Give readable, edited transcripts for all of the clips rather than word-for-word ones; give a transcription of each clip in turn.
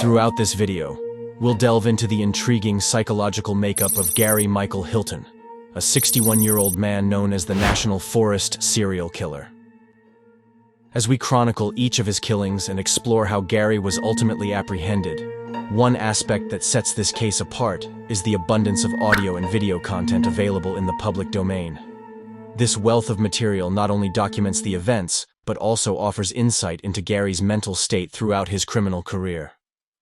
Throughout this video, we'll delve into the intriguing psychological makeup of Gary Michael Hilton, a 61-year-old man known as the National Forest serial killer. As we chronicle each of his killings and explore how Gary was ultimately apprehended, one aspect that sets this case apart is the abundance of audio and video content available in the public domain. This wealth of material not only documents the events, but also offers insight into Gary's mental state throughout his criminal career.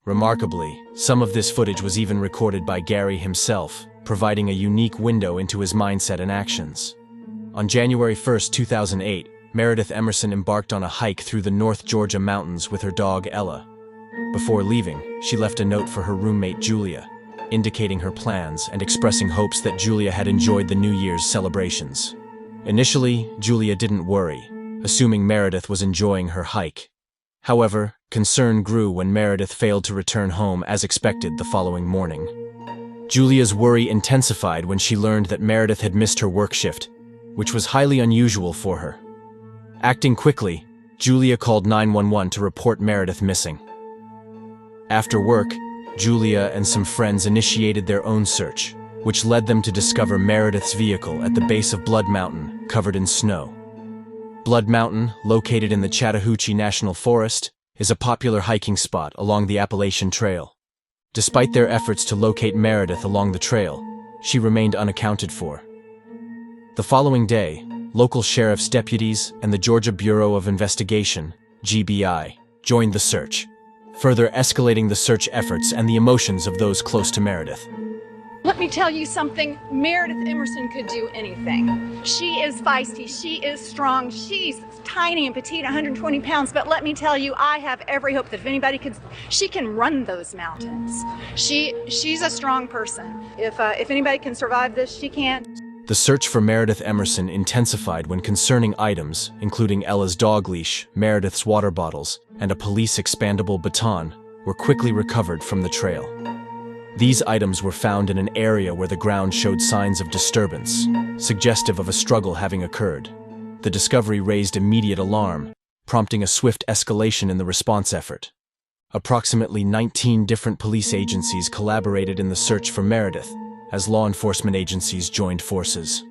Remarkably, some of this footage was even recorded by Gary himself, providing a unique window into his mindset and actions. On January 1, 2008, Meredith Emerson embarked on a hike through the North Georgia mountains with her dog Ella. Before leaving, she left a note for her roommate Julia, indicating her plans and expressing hopes that Julia had enjoyed the New Year's celebrations. Initially, Julia didn't worry, assuming Meredith was enjoying her hike. However, concern grew when Meredith failed to return home as expected the following morning. Julia's worry intensified when she learned that Meredith had missed her work shift, which was highly unusual for her. Acting quickly, Julia called 911 to report Meredith missing. After work, Julia and some friends initiated their own search, which led them to discover Meredith's vehicle at the base of Blood Mountain, covered in snow. Blood Mountain, located in the Chattahoochee National Forest, is a popular hiking spot along the Appalachian Trail. Despite their efforts to locate Meredith along the trail, she remained unaccounted for. The following day, local sheriff's deputies and the Georgia Bureau of Investigation, GBI, joined the search, further escalating the search efforts and the emotions of those close to Meredith. Let me tell you something, Meredith Emerson could do anything. She is feisty, she is strong, she's tiny and petite, 120 pounds, but let me tell you, I have every hope that if anybody could, she can run those mountains. She's a strong person. If anybody can survive this, she can. The search for Meredith Emerson intensified when concerning items, including Ella's dog leash, Meredith's water bottles, and a police expandable baton, were quickly recovered from the trail. These items were found in an area where the ground showed signs of disturbance, suggestive of a struggle having occurred. The discovery raised immediate alarm, prompting a swift escalation in the response effort. Approximately 19 different police agencies collaborated in the search for Meredith, as law enforcement agencies joined forces.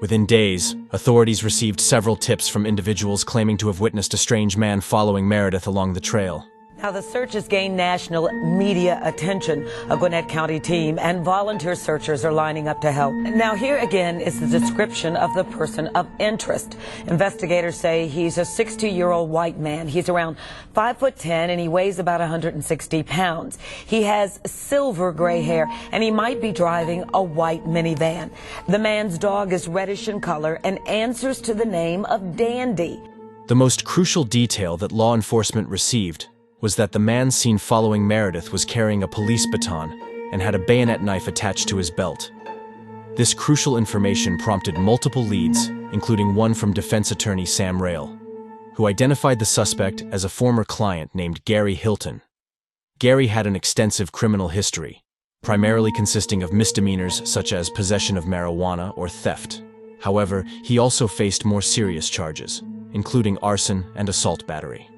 Within days, authorities received several tips from individuals claiming to have witnessed a strange man following Meredith along the trail. Now, the search has gained national media attention. A Gwinnett County team and volunteer searchers are lining up to help. Now, here again is the description of the person of interest. Investigators say he's a 62-year-old white man. He's around 5'10" and he weighs about 160 pounds. He has silver gray hair and he might be driving a white minivan. The man's dog is reddish in color and answers to the name of Dandy. The most crucial detail that law enforcement received was that the man seen following Meredith was carrying a police baton and had a bayonet knife attached to his belt. This crucial information prompted multiple leads, including one from defense attorney Sam Rail, who identified the suspect as a former client named Gary Hilton. Gary had an extensive criminal history, primarily consisting of misdemeanors such as possession of marijuana or theft. However, he also faced more serious charges, including arson and assault battery.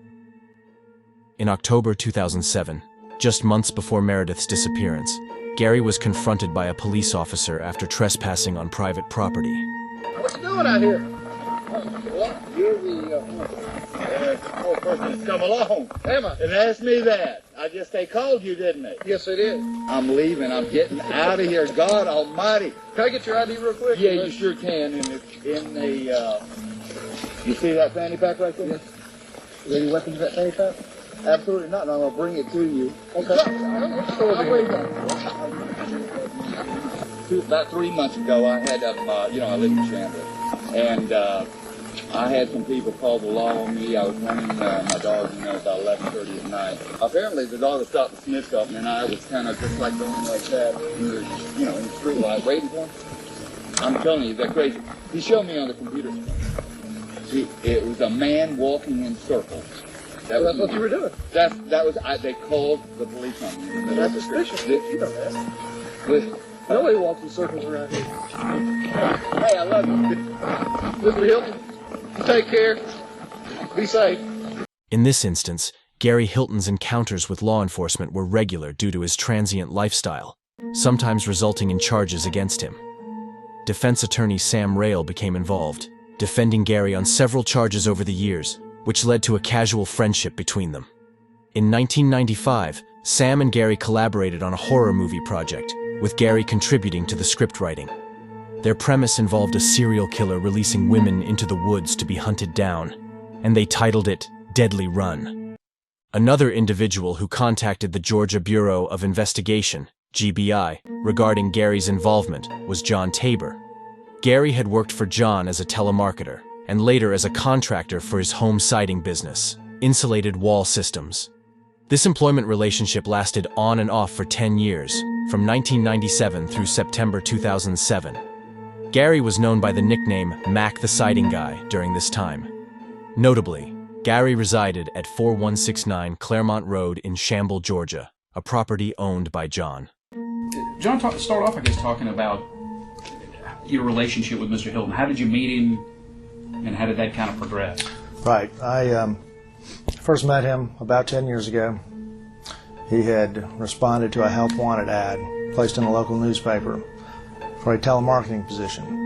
In October 2007, just months before Meredith's disappearance, Gary was confronted by a police officer after trespassing on private property. What you doing out here? Well, you're the poor person that's come along. Am I? And asked me that. I guess they called you, didn't they? Yes, they did. I'm leaving. I'm getting out of here. God almighty. Can I get your ID real quick? Yeah, you sure can. In the you see that fanny pack right there? Yes. Is there any weapons in that fanny pack? Absolutely not, and I'm going to bring it to you. Okay. About 3 months ago, I had, I live in Chandler, and I had some people call the law on me. I was running my dog, about 11:30 at night. Apparently, the dog had stopped to sniff something, and I was kind of just like going like that, in the street light, waiting for him. I'm telling you, they're crazy. He showed me on the computer screen. It was a man walking in circles. That's what you were doing. They called the police on me. That's suspicious. You know that. Nobody walks in circles around here. Hey, I love you. Mr. Hilton, take care. Be safe. In this instance, Gary Hilton's encounters with law enforcement were regular due to his transient lifestyle, sometimes resulting in charges against him. Defense attorney Sam Rail became involved, defending Gary on several charges over the years, which led to a casual friendship between them. In 1995, Sam and Gary collaborated on a horror movie project, with Gary contributing to the script writing. Their premise involved a serial killer releasing women into the woods to be hunted down, and they titled it Deadly Run. Another individual who contacted the Georgia Bureau of Investigation, GBI, regarding Gary's involvement was John Tabor. Gary had worked for John as a telemarketer, and later as a contractor for his home siding business, Insulated Wall Systems. This employment relationship lasted on and off for 10 years, from 1997 through September 2007. Gary was known by the nickname Mac the Siding Guy during this time. Notably, Gary resided at 4169 Claremont Road in Shamble, Georgia, a property owned by John. John, start off, I guess, talking about your relationship with Mr. Hilton. How did you meet him, and how did that kind of progress? Right. I first met him about 10 years ago. He had responded to a health wanted ad placed in a local newspaper for a telemarketing position.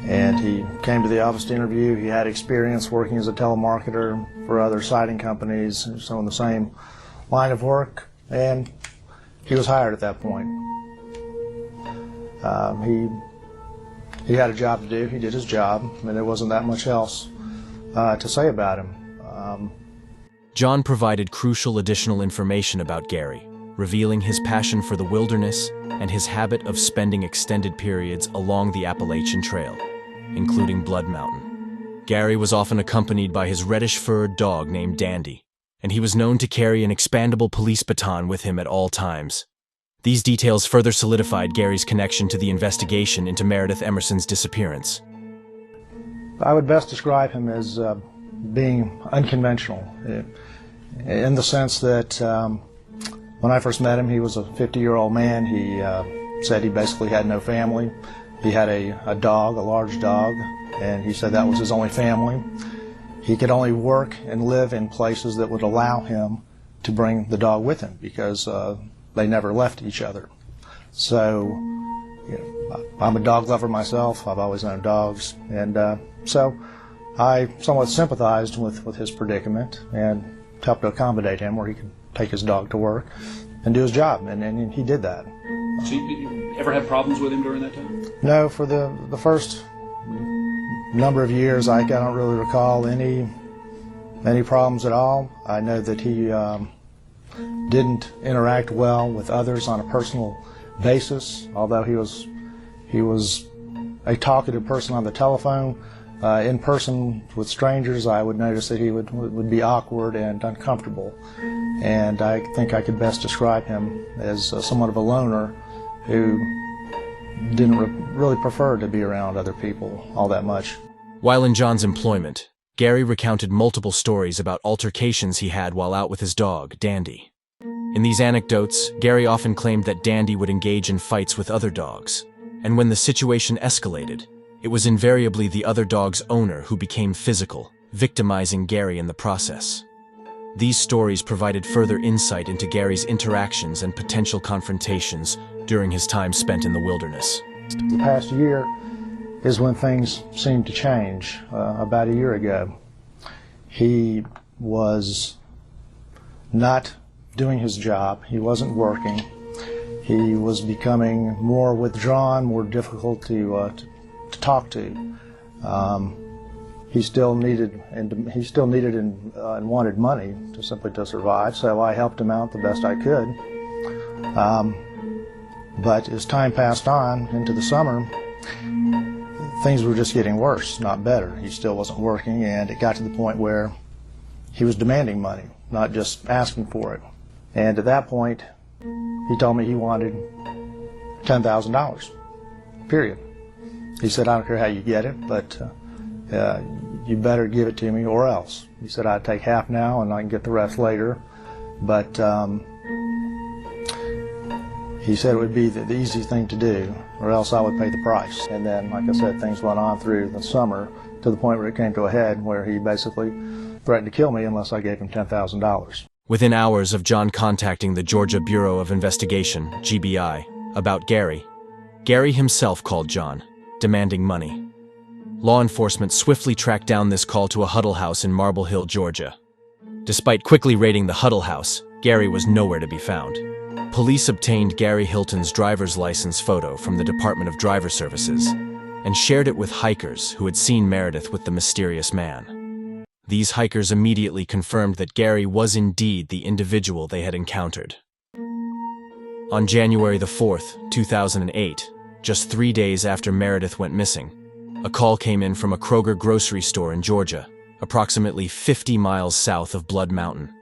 And he came to the office to interview. He had experience working as a telemarketer for other siding companies, so in the same line of work, and he was hired at that point. He had a job to do. He did his job, and there wasn't that much else to say about him. John provided crucial additional information about Gary, revealing his passion for the wilderness and his habit of spending extended periods along the Appalachian Trail, including Blood Mountain. Gary was often accompanied by his reddish-furred dog named Dandy, and he was known to carry an expandable police baton with him at all times. These details further solidified Gary's connection to the investigation into Meredith Emerson's disappearance. I would best describe him as being unconventional, in the sense that when I first met him, he was a 50-year-old man. He said he basically had no family. He had a dog, a large dog, and he said that was his only family. He could only work and live in places that would allow him to bring the dog with him, because they never left each other. So, I'm a dog lover myself. I've always owned dogs, and so I somewhat sympathized with his predicament and helped to accommodate him where he could take his dog to work and do his job, and he did that. So you ever have problems with him during that time? No, for the first number of years, I don't really recall any problems at all. I know that he didn't interact well with others on a personal basis, although he was a talkative person on the telephone. In person with strangers, I would notice that he would be awkward and uncomfortable, and I think I could best describe him as somewhat of a loner who didn't really prefer to be around other people all that much. While in John's employment, Gary recounted multiple stories about altercations he had while out with his dog, Dandy. In these anecdotes, Gary often claimed that Dandy would engage in fights with other dogs, and when the situation escalated, it was invariably the other dog's owner who became physical, victimizing Gary in the process. These stories provided further insight into Gary's interactions and potential confrontations during his time spent in the wilderness. The past year is when things seemed to change. About a year ago, he was not doing his job. He wasn't working. He was becoming more withdrawn, more difficult to talk to. He still needed and wanted money simply to survive, so I helped him out the best I could. But as time passed on into the summer, things were just getting worse, not better. He still wasn't working, and it got to the point where he was demanding money, not just asking for it. And at that point, he told me he wanted $10,000, period. He said, "I don't care how you get it, but you better give it to me or else." He said, "I'd take half now and I can get the rest later." But he said it would be the easy thing to do, or else I would pay the price. And then, like I said, things went on through the summer to the point where it came to a head where he basically threatened to kill me unless I gave him $10,000. Within hours of John contacting the Georgia Bureau of Investigation, GBI, about Gary, Gary himself called John, demanding money. Law enforcement swiftly tracked down this call to a Huddle house in Marble Hill, Georgia. Despite quickly raiding the Huddle house, Gary was nowhere to be found. Police obtained Gary Hilton's driver's license photo from the Department of Driver Services and shared it with hikers who had seen Meredith with the mysterious man. These hikers immediately confirmed that Gary was indeed the individual they had encountered. On January the 4th, 2008, just 3 days after Meredith went missing, a call came in from a Kroger grocery store in Georgia, approximately 50 miles south of Blood Mountain.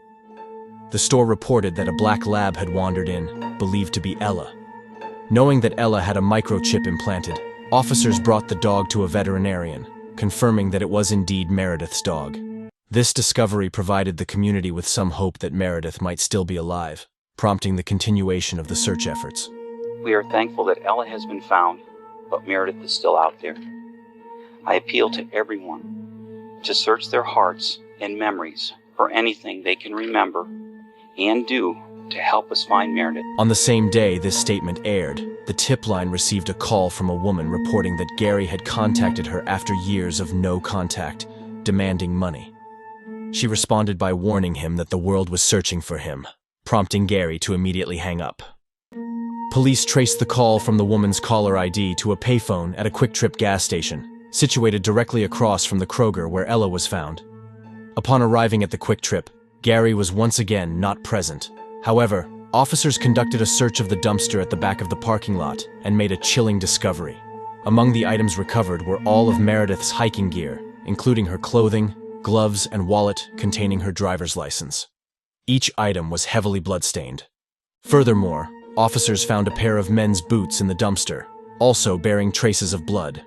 The store reported that a black lab had wandered in, believed to be Ella. Knowing that Ella had a microchip implanted, officers brought the dog to a veterinarian, confirming that it was indeed Meredith's dog. This discovery provided the community with some hope that Meredith might still be alive, prompting the continuation of the search efforts. We are thankful that Ella has been found, but Meredith is still out there. I appeal to everyone to search their hearts and memories for anything they can remember and do to help us find Meredith. On the same day this statement aired, the tip line received a call from a woman reporting that Gary had contacted her after years of no contact, demanding money. She responded by warning him that the world was searching for him, prompting Gary to immediately hang up. Police traced the call from the woman's caller ID to a payphone at a Quick Trip gas station, situated directly across from the Kroger where Ella was found. Upon arriving at the Quick Trip, Gary was once again not present. However, officers conducted a search of the dumpster at the back of the parking lot and made a chilling discovery. Among the items recovered were all of Meredith's hiking gear, including her clothing, gloves, and wallet containing her driver's license. Each item was heavily bloodstained. Furthermore, officers found a pair of men's boots in the dumpster, also bearing traces of blood.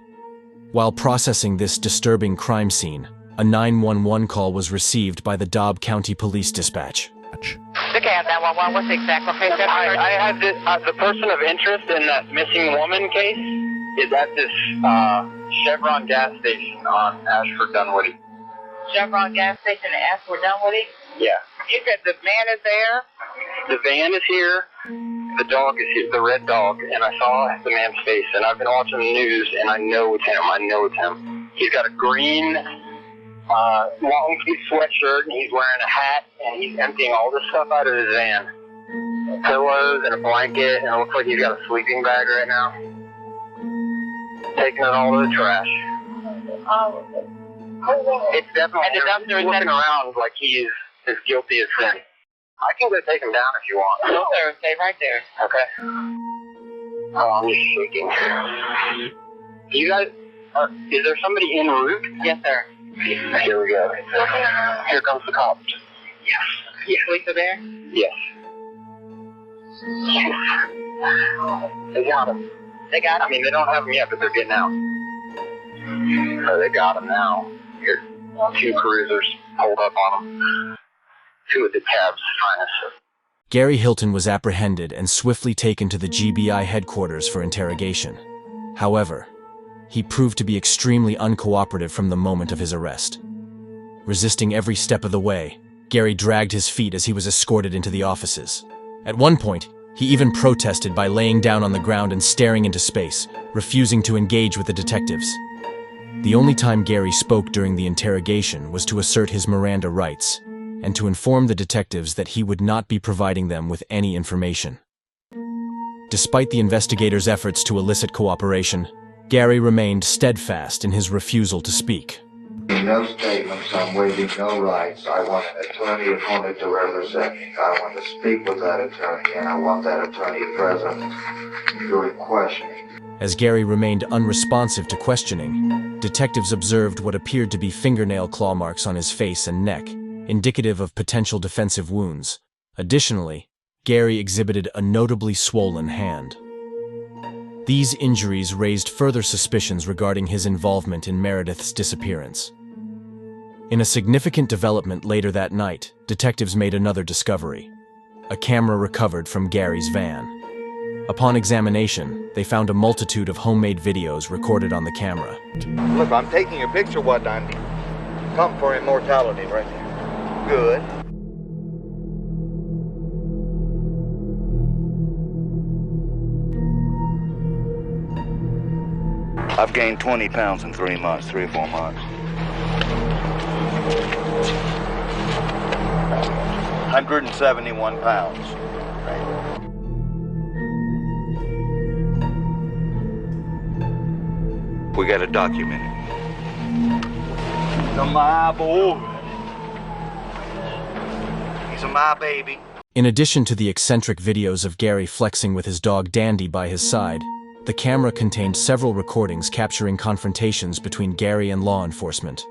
While processing this disturbing crime scene, a 911 call was received by the Dobb County Police Dispatch. Okay, 911, what's the exact location? I have the person of interest in that missing woman case is at this Chevron gas station on Ashford Dunwoody. Chevron gas station at Ashford Dunwoody? Yeah. You said the man is there? The van is here, the dog is here, the red dog, and I saw the man's face, and I've been watching the news, and I know it's him. He's got a green long sleeve sweatshirt, and he's wearing a hat, and he's emptying all this stuff out of his van. Pillows and a blanket, and it looks like he's got a sleeping bag right now. Taking it all to the trash. It's definitely looking around like he is as guilty as sin. I can go take him down if you want. No, sir. Stay right there. Okay. Oh, I'm just shaking. You guys, is there somebody en route? Yes, sir. Here we go. Here comes the cops. Yes. Yes. Police are there? Yes. They got him. They got him? I mean, they don't have him yet, but they're getting out. So they got him now. Here, 2 cruisers pulled up on him. 2 of the cab's finest. Gary Hilton was apprehended and swiftly taken to the GBI headquarters for interrogation. However, he proved to be extremely uncooperative from the moment of his arrest. Resisting every step of the way, Gary dragged his feet as he was escorted into the offices. At one point, he even protested by laying down on the ground and staring into space, refusing to engage with the detectives. The only time Gary spoke during the interrogation was to assert his Miranda rights and to inform the detectives that he would not be providing them with any information. Despite the investigators' efforts to elicit cooperation, Gary remained steadfast in his refusal to speak. No statements, I'm waiving no rights. I want an attorney appointed to represent me. I want to speak with that attorney, and I want that attorney present during questioning. As Gary remained unresponsive to questioning, detectives observed what appeared to be fingernail claw marks on his face and neck, indicative of potential defensive wounds. Additionally, Gary exhibited a notably swollen hand. These injuries raised further suspicions regarding his involvement in Meredith's disappearance. In a significant development later that night, detectives made another discovery: a camera recovered from Gary's van. Upon examination, they found a multitude of homemade videos recorded on the camera. Look, I'm taking a picture what I'm come for immortality right here. good. I've gained 20 pounds in 3 months, 3 or 4 months. 171 pounds. We got to document it. He's a my boy. He's a my baby. In addition to the eccentric videos of Gary flexing with his dog Dandy by his side, the camera contained several recordings capturing confrontations between Gary and law enforcement.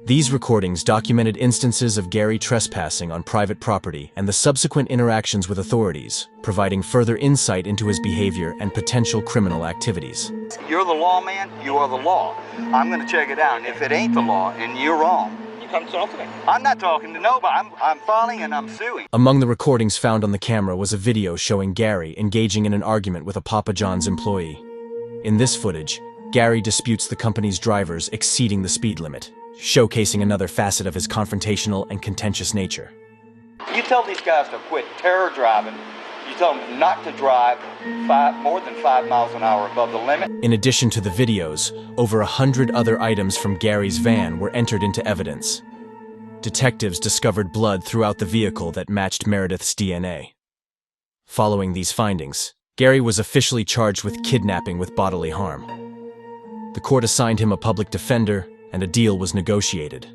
These recordings documented instances of Gary trespassing on private property and the subsequent interactions with authorities, providing further insight into his behavior and potential criminal activities. You're the lawman, you are the law. I'm going to check it out, and if it ain't the law and you're wrong, you come talk to me. I'm not talking to nobody. I'm filing and I'm suing. Among the recordings found on the camera was a video showing Gary engaging in an argument with a Papa John's employee. In this footage, Gary disputes the company's drivers exceeding the speed limit, showcasing another facet of his confrontational and contentious nature. You tell these guys to quit terror driving. You tell them not to drive more than 5 miles an hour above the limit. In addition to the videos, over 100 other items from Gary's van were entered into evidence. Detectives discovered blood throughout the vehicle that matched Meredith's DNA. Following these findings, Gary was officially charged with kidnapping with bodily harm. The court assigned him a public defender, and a deal was negotiated.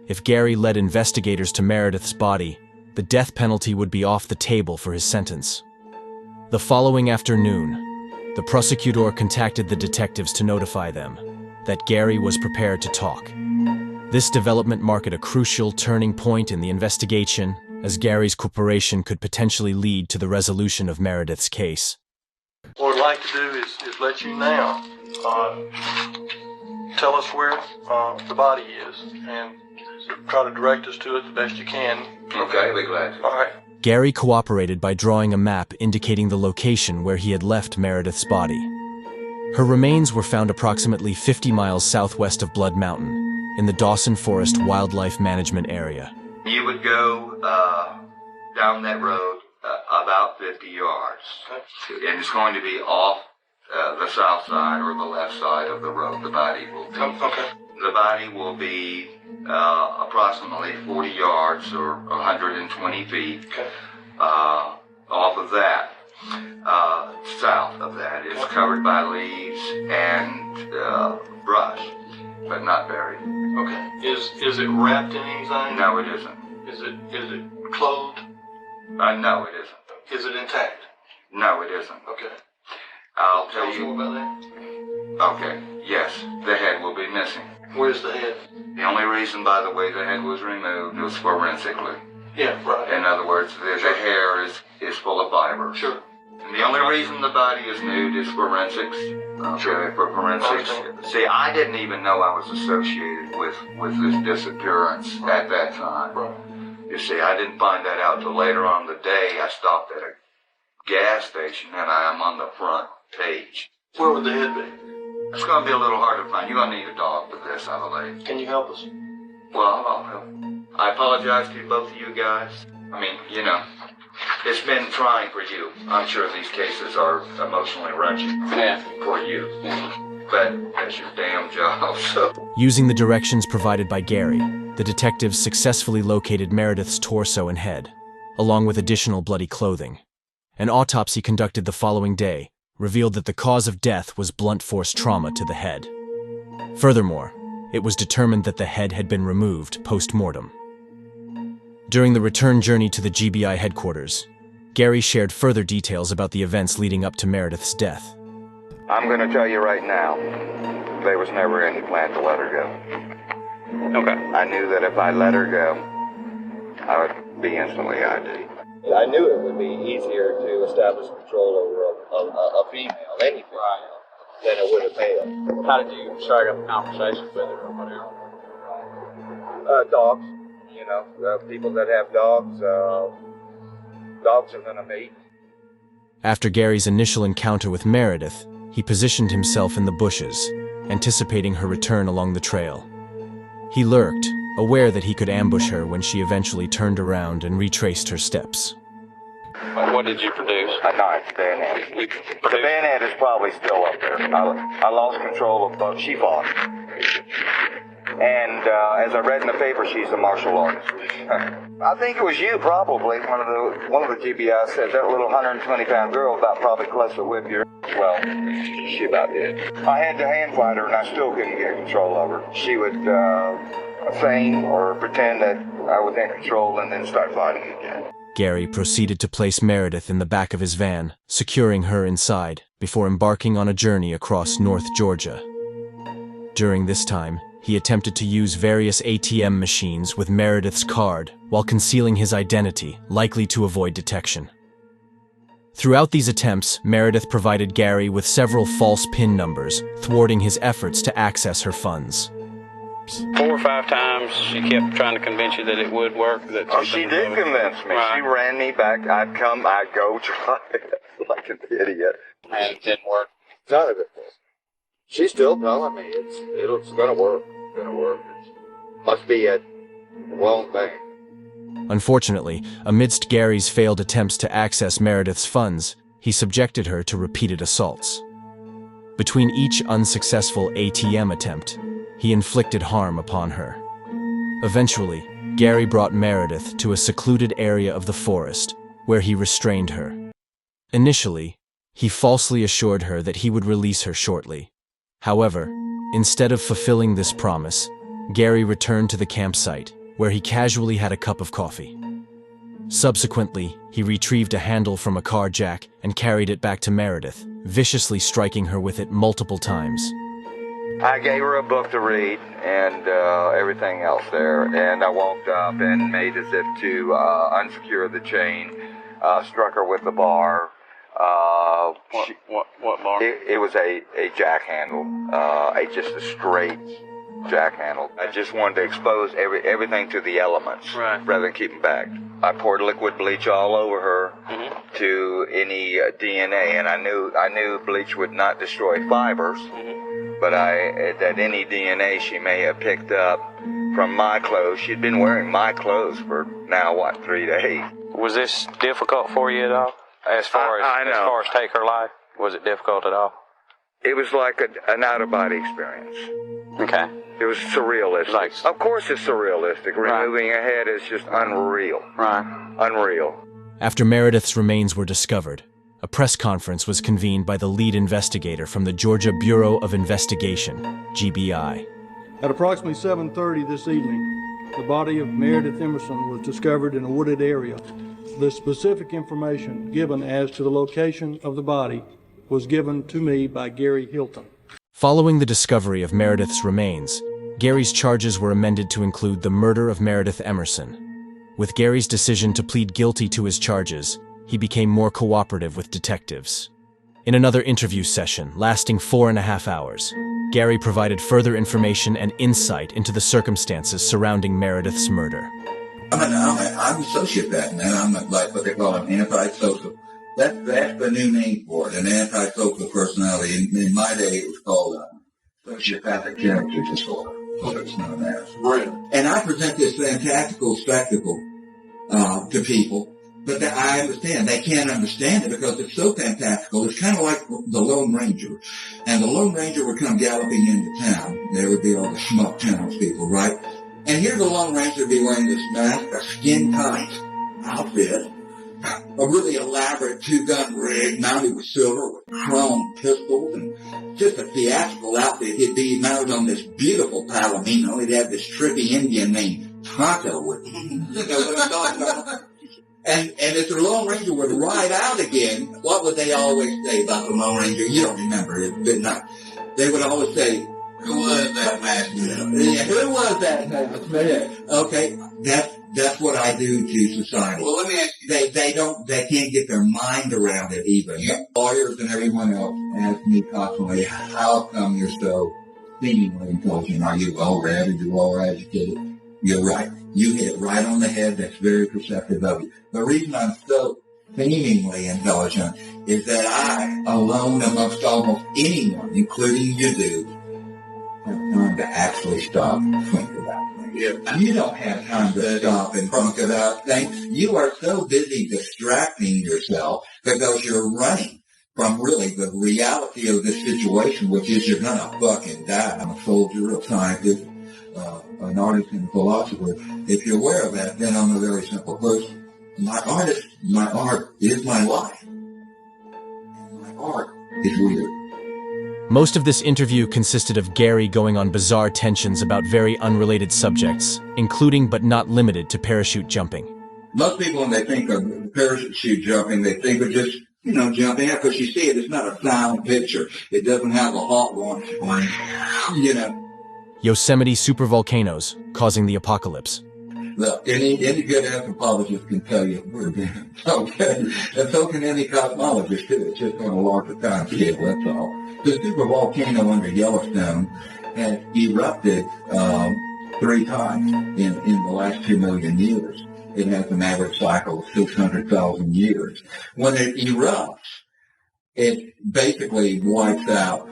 If Gary led investigators to Meredith's body, the death penalty would be off the table for his sentence. The following afternoon, the prosecutor contacted the detectives to notify them that Gary was prepared to talk. This development marked a crucial turning point in the investigation, as Gary's cooperation could potentially lead to the resolution of Meredith's case. What I'd like to do is let you now tell us where the body is and try to direct us to it the best you can. Okay, I'll be glad to. All right. Gary cooperated by drawing a map indicating the location where he had left Meredith's body. Her remains were found approximately 50 miles southwest of Blood Mountain, in the Dawson Forest Wildlife Management Area. You would go down that road about 50 yards. Okay. And it's going to be off the south side or the left side of the road. The body will be. Okay. The body will be approximately 40 yards or 120 feet. Okay. Off of that. South of that is covered by leaves and brush, but not buried. Okay. Is it wrapped in anything? No, it isn't. Is it clothed? No, it isn't. Is it intact? No, it isn't. Okay. I'll tell you more about that. Okay. Yes, the head will be missing. Where's the head? The only reason, by the way, the head was removed was forensically. Yeah, right. In other words, the hair is full of fiber. Sure. And the only reason the body is nude is forensics. Okay, for forensics. See, I didn't even know I was associated with this disappearance at that time. Right. You see, I didn't find that out till later on in the day. I stopped at a gas station and I am on the front page. Where would the head be? It's going to be a little hard to find. You're going to need a dog for this, I believe. Can you help us? Well, I'll help. I apologize to both of you guys. I mean, you know, it's been trying for you. I'm sure these cases are emotionally wrenching for you. But that's your damn job, so. Using the directions provided by Gary, the detectives successfully located Meredith's torso and head, along with additional bloody clothing. An autopsy conducted the following day revealed that the cause of death was blunt force trauma to the head. Furthermore, it was determined that the head had been removed post-mortem. During the return journey to the GBI headquarters, Gary shared further details about the events leading up to Meredith's death. I'm going to tell you right now, there was never any plan to let her go. Okay. I knew that if I let her go, I would be instantly ID. I knew it would be easier to establish control over a female, any female, than it would a male. How did you start up a conversation with her or whatever? Dogs, you know, people that have dogs, dogs are going to mate. After Gary's initial encounter with Meredith, he positioned himself in the bushes, anticipating her return along the trail. He lurked, aware that he could ambush her when she eventually turned around and retraced her steps. What did you produce? A knife, bayonet. The bayonet is probably still up there. I lost control of both. She fought. And as I read in the paper, she's a martial artist. I think it was you, probably. One of the GBIs said that little 120-pound girl about probably close to whip your. Well, she about did. I had to hand fight her, and I still couldn't get control of her. She would feign or pretend that I was in control, and then start fighting again. Gary proceeded to place Meredith in the back of his van, securing her inside, before embarking on a journey across North Georgia. During this time, he attempted to use various ATM machines with Meredith's card while concealing his identity, likely to avoid detection. Throughout these attempts, Meredith provided Gary with several false PIN numbers, thwarting his efforts to access her funds. 4 or 5 times she kept trying to convince you that it would work. She did convince me. Right. She ran me back. I'd go try it like an idiot. And it didn't work. None of it. She's still telling me it's gonna work. It's gonna work. It must be a wrong thing. Unfortunately, amidst Gary's failed attempts to access Meredith's funds, he subjected her to repeated assaults. Between each unsuccessful ATM attempt, he inflicted harm upon her. Eventually, Gary brought Meredith to a secluded area of the forest, where he restrained her. Initially, he falsely assured her that he would release her shortly. However, instead of fulfilling this promise, Gary returned to the campsite, where he casually had a cup of coffee. Subsequently, he retrieved a handle from a car jack and carried it back to Meredith, viciously striking her with it multiple times. I gave her a book to read and everything else there, and I walked up and made as if to unsecure the chain, struck her with the bar. What bar? It was a jack handle, just a straight jack handle. I just wanted to expose everything to the elements, right, rather than keep them back. I poured liquid bleach all over her to any DNA, and I knew bleach would not destroy fibers, but that any DNA she may have picked up from my clothes. She'd been wearing my clothes for now 3 days. Was this difficult for you at all? As far as take her life, was it difficult at all? It was like an out-of-body experience. Okay. It was surrealistic. Of course it's surrealistic. Removing a head is just unreal. Right. Unreal. After Meredith's remains were discovered, a press conference was convened by the lead investigator from the Georgia Bureau of Investigation, GBI. At approximately 7:30 this evening, the body of Meredith Emerson was discovered in a wooded area. The specific information given as to the location of the body was given to me by Gary Hilton. Following the discovery of Meredith's remains, Gary's charges were amended to include the murder of Meredith Emerson. With Gary's decision to plead guilty to his charges, he became more cooperative with detectives. In another interview session, lasting 4.5 hours, Gary provided further information and insight into the circumstances surrounding Meredith's murder. I'm a sociopath, man. I'm like what they call an antisocial. That's the new name for it, an antisocial personality. In my day, it was called sociopathic character disorder, what it's known as. Right. And I present this fantastical spectacle to people, but I understand they can't understand it because it's so fantastical. It's kind of like the Lone Ranger, and the Lone Ranger would come galloping into town. There would be all the schmuck townspeople, right? And here the Lone Ranger would be wearing this mask, a skin-tight outfit, a really elaborate 2-gun rig mounted with silver with chrome pistols, and just a theatrical outfit. He'd be mounted on this beautiful Palomino. He'd have this trippy Indian named Tonto with him. You know what I'm talking about? And if the Lone Ranger would ride out again, what would they always say about the Lone Ranger? You don't remember it, but not. They would always say, "Who was that masked man?" Yeah, who was that masked man? Okay, that's what I do to society. Well, let me ask you. They can't get their mind around it even. Yeah. Lawyers and everyone else ask me constantly, how come you're so seemingly intelligent? Are you well-read? Are you well-educated? You're right. You hit it right on the head. That's very perceptive of you. The reason I'm so seemingly intelligent is that I, alone amongst almost anyone, including you do, have time to actually stop and think about things. You don't have time to stop and think about things. You are so busy distracting yourself because you're running from really the reality of this situation, which is you're going to fucking die. I'm a soldier, a scientist, an artist and a philosopher. If you're aware of that, then I'm a very simple person. My art is my life. And my art is weird. Most of this interview consisted of Gary going on bizarre tensions about very unrelated subjects, including but not limited to parachute jumping. Most people, when they think of parachute jumping, they think of just, jumping out, because you see it's not a sound picture. It doesn't have a hot one, Yosemite supervolcanoes causing the apocalypse. Look, any good anthropologist can tell you we're doing okay. And so can any cosmologist, too. It's just on a larger time scale, that's all. The supervolcano under Yellowstone has erupted 3 times in the last 2 million years. It has an average cycle of 600,000 years. When it erupts, it basically wipes out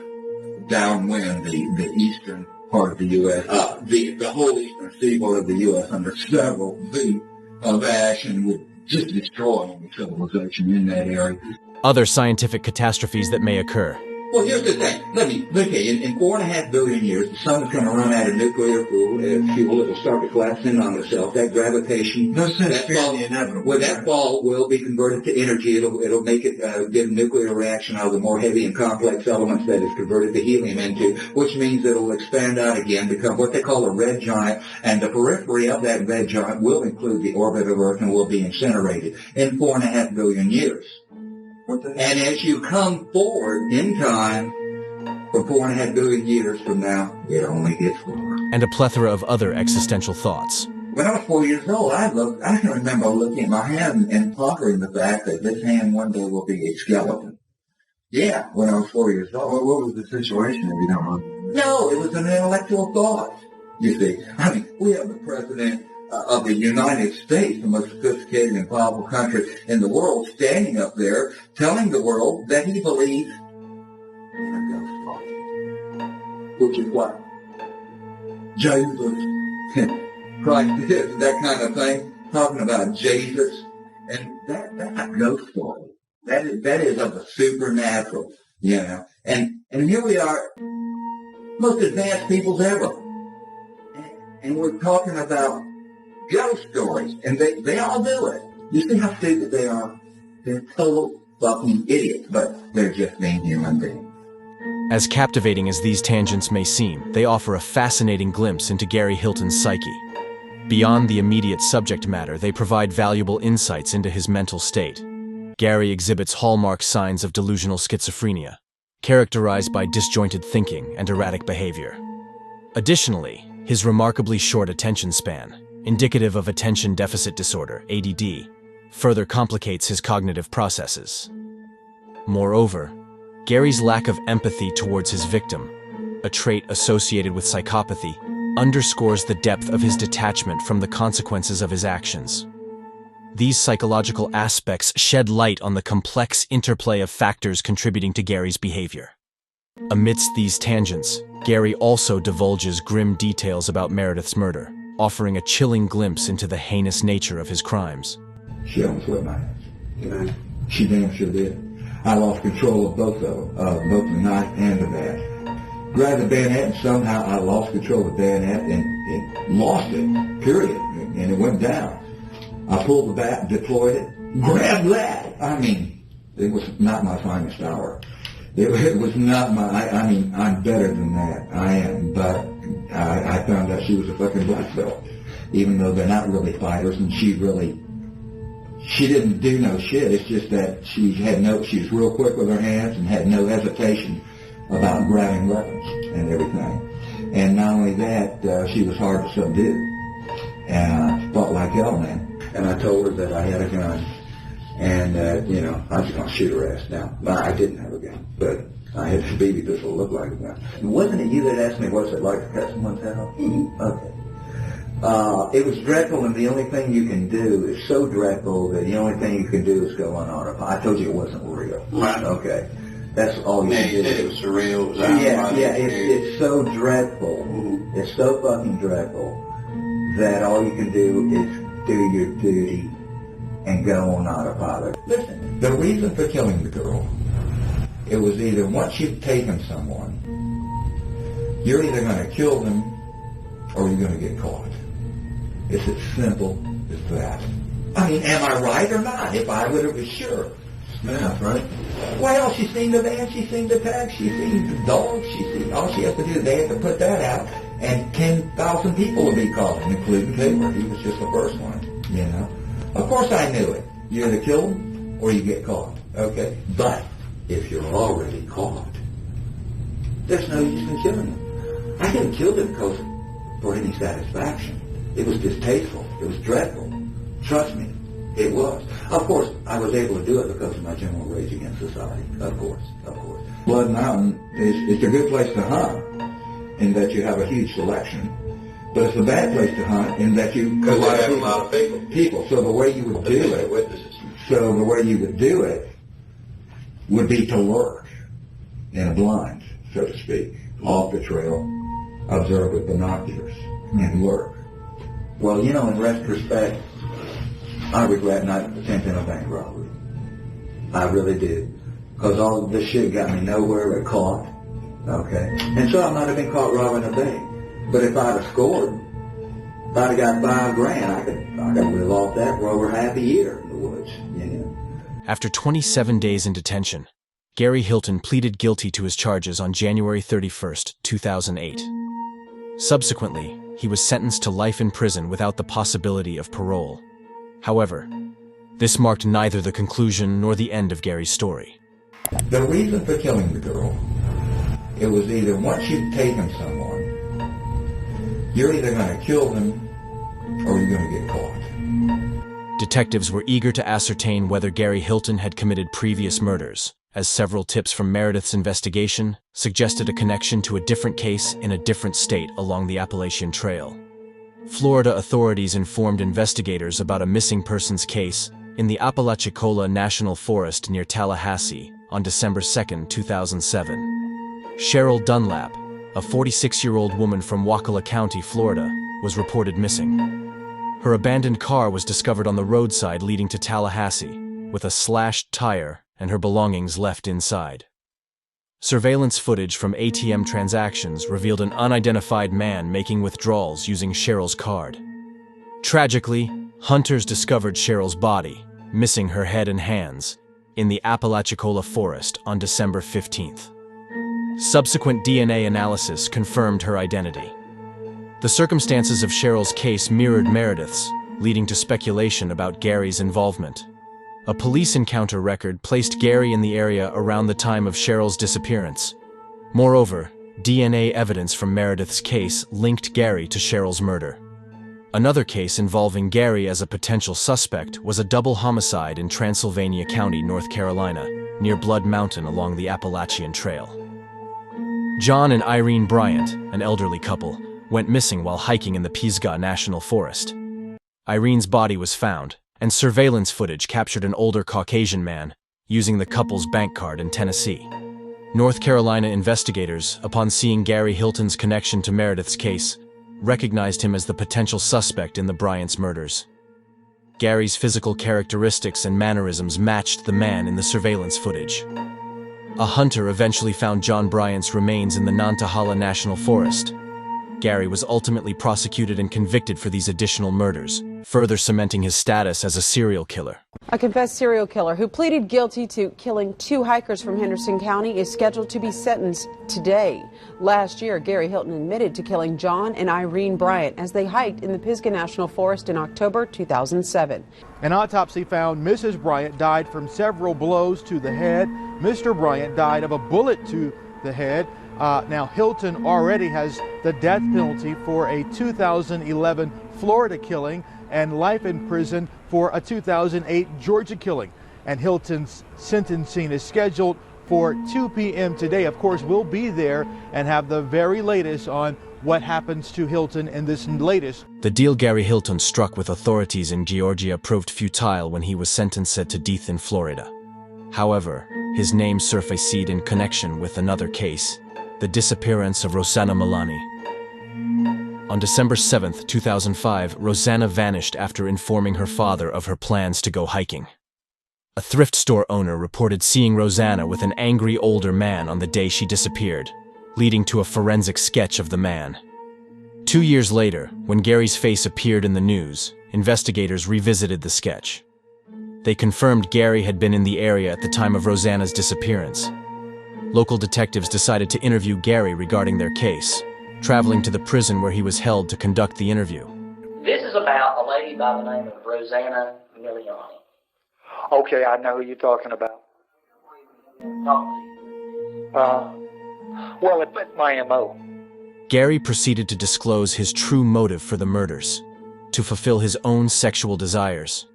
downwind the eastern part of the U.S., the whole eastern seaboard of the U.S. under several feet of ash, and would just destroy the civilization in that area. Other scientific catastrophes that may occur. Well, here's the thing. In 4.5 billion years, the sun is going to run out of nuclear fuel. It'll start to collapse in on itself. That gravitation, that fall will be converted to energy. It'll make it get a nuclear reaction out of the more heavy and complex elements that it's converted the helium into, which means it'll expand out again, become what they call a red giant, and the periphery of that red giant will include the orbit of Earth and will be incinerated in 4.5 billion years. And as you come forward in time, for 4.5 billion years from now, it only gets lower. And a plethora of other existential thoughts. When I was 4 years old, I can remember looking at my hand and pondering the fact that this hand one day will be a skeleton. Yeah, when I was 4 years old. Well, what was the situation, if you don't mind? No, it was an intellectual thought, you see. I mean, we have the president of the United States, the most sophisticated and powerful country in the world, standing up there telling the world that he believes in a ghost story. Which is what? Jesus, Christ is, that kind of thing, talking about Jesus. And that's a ghost story. That is of the supernatural, And here we are, most advanced peoples ever. And we're talking about ghost stories, and they all do it. You see how stupid they are? They're total fucking idiots, but they're just being human beings. As captivating as these tangents may seem, they offer a fascinating glimpse into Gary Hilton's psyche. Beyond the immediate subject matter, they provide valuable insights into his mental state. Gary exhibits hallmark signs of delusional schizophrenia, characterized by disjointed thinking and erratic behavior. Additionally, his remarkably short attention span, indicative of attention deficit disorder, ADD, further complicates his cognitive processes. Moreover, Gary's lack of empathy towards his victim, a trait associated with psychopathy, underscores the depth of his detachment from the consequences of his actions. These psychological aspects shed light on the complex interplay of factors contributing to Gary's behavior. Amidst these tangents, Gary also divulges grim details about Meredith's murder, offering a chilling glimpse into the heinous nature of his crimes. She almost whipped my ass. She damn sure did. I lost control of both of them, both the knife and the bat. Grabbed the bayonet, and somehow I lost control of the bayonet and lost it, period. And it went down. I pulled the bat, deployed it, grabbed that. I mean, it was not my finest hour. It was not my, I'm better than that. I am, but I found out she was a fucking black belt. Even though they're not really fighters, and she didn't do no shit. It's just that she was real quick with her hands and had no hesitation about grabbing weapons and everything. And not only that, she was hard to subdue. And I fought like hell, man. And I told her that I had a gun. And that, I was going to shoot her ass down. No, I didn't have a gun, but I had a BB pistol that looked like a gun. Wasn't it you that asked me what's it like to cut someone's head off? Okay. It was dreadful, and the only thing you can do is so dreadful that the only thing you can do is go unaudible. I told you it wasn't real. Right. Okay. That's all you can do. It was surreal. It's so dreadful. Mm-hmm. It's so fucking dreadful that all you can do is do your duty and go on autopilot. Listen, the reason for killing the girl, it was either once you've taken someone, you're either going to kill them or you're going to get caught. It's as simple as that. I mean, am I right or not? If I would have been sure. Math, right? Well, she's seen the van, she's seen the tag, she's seen the dog, she's seen, all she has to do is they have to put that out, and 10,000 people will be caught, including Taylor. He was just the first one, you know. Of course I knew it. You either kill them or you get caught, okay? But if you're already caught, there's no use in killing them. I didn't kill them because for any satisfaction. It was distasteful. It was dreadful. Trust me, it was. Of course, I was able to do it because of my general rage against society. Of course, of course. Blood Mountain is a good place to hunt in that you have a huge selection. But it's a bad place to hunt in that you have a lot of people. So the way you would do it, would be to lurk in a blind, so to speak, off the trail, observe with binoculars, and lurk. Well, you know, in retrospect, I regret not attempting a bank robbery. I really did. Because all of this shit got me nowhere but caught. Okay? And so I might have been caught robbing a bank. But if I'd have scored, if I'd have got $5,000, I could live off that for over half a year in the woods, you know. After 27 days in detention, Gary Hilton pleaded guilty to his charges on January 31, 2008. Subsequently, he was sentenced to life in prison without the possibility of parole. However, this marked neither the conclusion nor the end of Gary's story. The reason for killing the girl, it was either once you've taken someone, you're either going to kill them or you're going to get caught. Detectives were eager to ascertain whether Gary Hilton had committed previous murders, as several tips from Meredith's investigation suggested a connection to a different case in a different state along the Appalachian Trail. Florida authorities informed investigators about a missing persons case in the Apalachicola National Forest near Tallahassee on December 2, 2007. Cheryl Dunlap, a 46-year-old woman from Wakulla County, Florida, was reported missing. Her abandoned car was discovered on the roadside leading to Tallahassee, with a slashed tire and her belongings left inside. Surveillance footage from ATM transactions revealed an unidentified man making withdrawals using Cheryl's card. Tragically, hunters discovered Cheryl's body, missing her head and hands, in the Apalachicola forest on December 15th. Subsequent DNA analysis confirmed her identity. The circumstances of Cheryl's case mirrored Meredith's, leading to speculation about Gary's involvement. A police encounter record placed Gary in the area around the time of Cheryl's disappearance. Moreover, DNA evidence from Meredith's case linked Gary to Cheryl's murder. Another case involving Gary as a potential suspect was a double homicide in Transylvania County, North Carolina, near Blood Mountain along the Appalachian Trail. John and Irene Bryant, an elderly couple, went missing while hiking in the Pisgah National Forest. Irene's body was found, and surveillance footage captured an older Caucasian man using the couple's bank card in Tennessee. North Carolina investigators, upon seeing Gary Hilton's connection to Meredith's case, recognized him as the potential suspect in the Bryant's murders. Gary's physical characteristics and mannerisms matched the man in the surveillance footage. A hunter eventually found John Bryant's remains in the Nantahala National Forest. Gary was ultimately prosecuted and convicted for these additional murders, further cementing his status as a serial killer. A confessed serial killer who pleaded guilty to killing 2 hikers from Henderson County is scheduled to be sentenced today. Last year, Gary Hilton admitted to killing John and Irene Bryant as they hiked in the Pisgah National Forest in October 2007. An autopsy found Mrs. Bryant died from several blows to the head. Mr. Bryant died of a bullet to the head. Now, Hilton already has the death penalty for a 2011 Florida killing and life in prison for a 2008 Georgia killing. And Hilton's sentencing is scheduled for 2 p.m. today. Of course, we'll be there and have the very latest on what happens to Hilton in this latest. The deal Gary Hilton struck with authorities in Georgia proved futile when he was sentenced to death in Florida. However, his name surfaced in connection with another case, the disappearance of Rosanna Milani. On December 7, 2005, Rosanna vanished after informing her father of her plans to go hiking. A thrift store owner reported seeing Rosanna with an angry older man on the day she disappeared, leading to a forensic sketch of the man. 2 years later, when Gary's face appeared in the news, investigators revisited the sketch. They confirmed Gary had been in the area at the time of Rosanna's disappearance. Local detectives decided to interview Gary regarding their case, traveling to the prison where he was held to conduct the interview. This is about a lady by the name of Rosanna Miliani. Okay, I know who you're talking about. Well, it's my M.O. Gary proceeded to disclose his true motive for the murders, to fulfill his own sexual desires.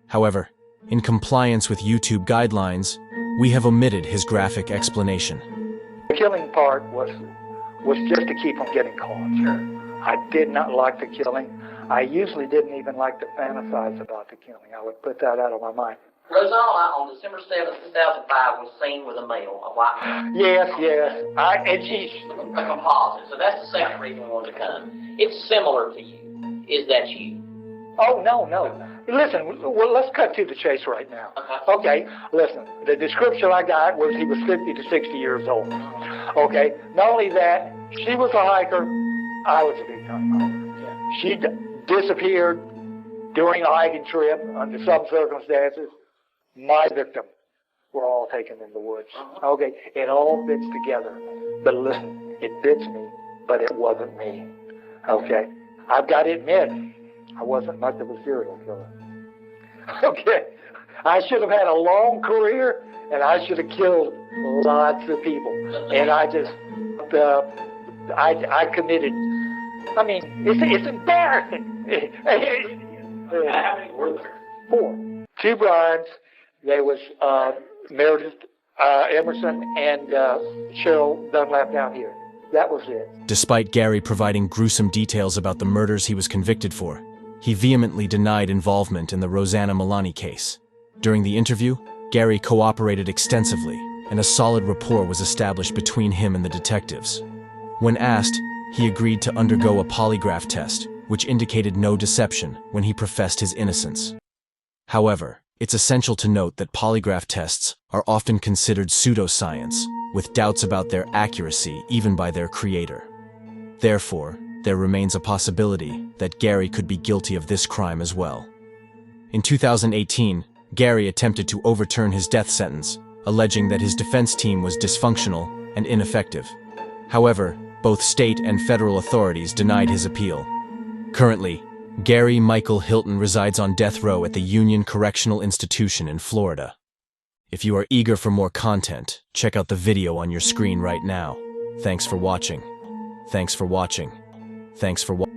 However, in compliance with YouTube guidelines, we have omitted his graphic explanation. The killing part was just to keep him getting caught, sir. I did not like the killing. I usually didn't even like to fantasize about the killing. I would put that out of my mind. Rosanna, on December 7th, 2005, was seen with a male, a white man. Yes. And she's a composite, so that's the second reason we wanted to come. It's similar to you. Is that you? Oh, no. Listen, well, let's cut to the chase right now. Okay, listen, the description I got was he was 50 to 60 years old. Okay, not only that, she was a hiker, I was a big-time hiker. She disappeared during a hiking trip under some circumstances. My victim were all taken in the woods. Okay, it all fits together. But listen, it fits me, but it wasn't me. Okay, I've got to admit, I wasn't much of a serial killer. Okay, I should have had a long career, and I should have killed lots of people. And I just, I committed. I mean, it's embarrassing. How many were there? 4. 2 brides. There was Meredith Emerson and Cheryl Dunlap down here. That was it. Despite Gary providing gruesome details about the murders he was convicted for, he vehemently denied involvement in the Rosanna Miliani case. During the interview, Gary cooperated extensively, and a solid rapport was established between him and the detectives. When asked, he agreed to undergo a polygraph test, which indicated no deception when he professed his innocence. However, it's essential to note that polygraph tests are often considered pseudoscience, with doubts about their accuracy even by their creator. Therefore, there remains a possibility that Gary could be guilty of this crime as well. In 2018, Gary attempted to overturn his death sentence, alleging that his defense team was dysfunctional and ineffective. However, both state and federal authorities denied his appeal. Currently, Gary Michael Hilton resides on death row at the Union Correctional Institution in Florida. If you are eager for more content, check out the video on your screen right now. Thanks for watching. Thanks for watching. Thanks for watching.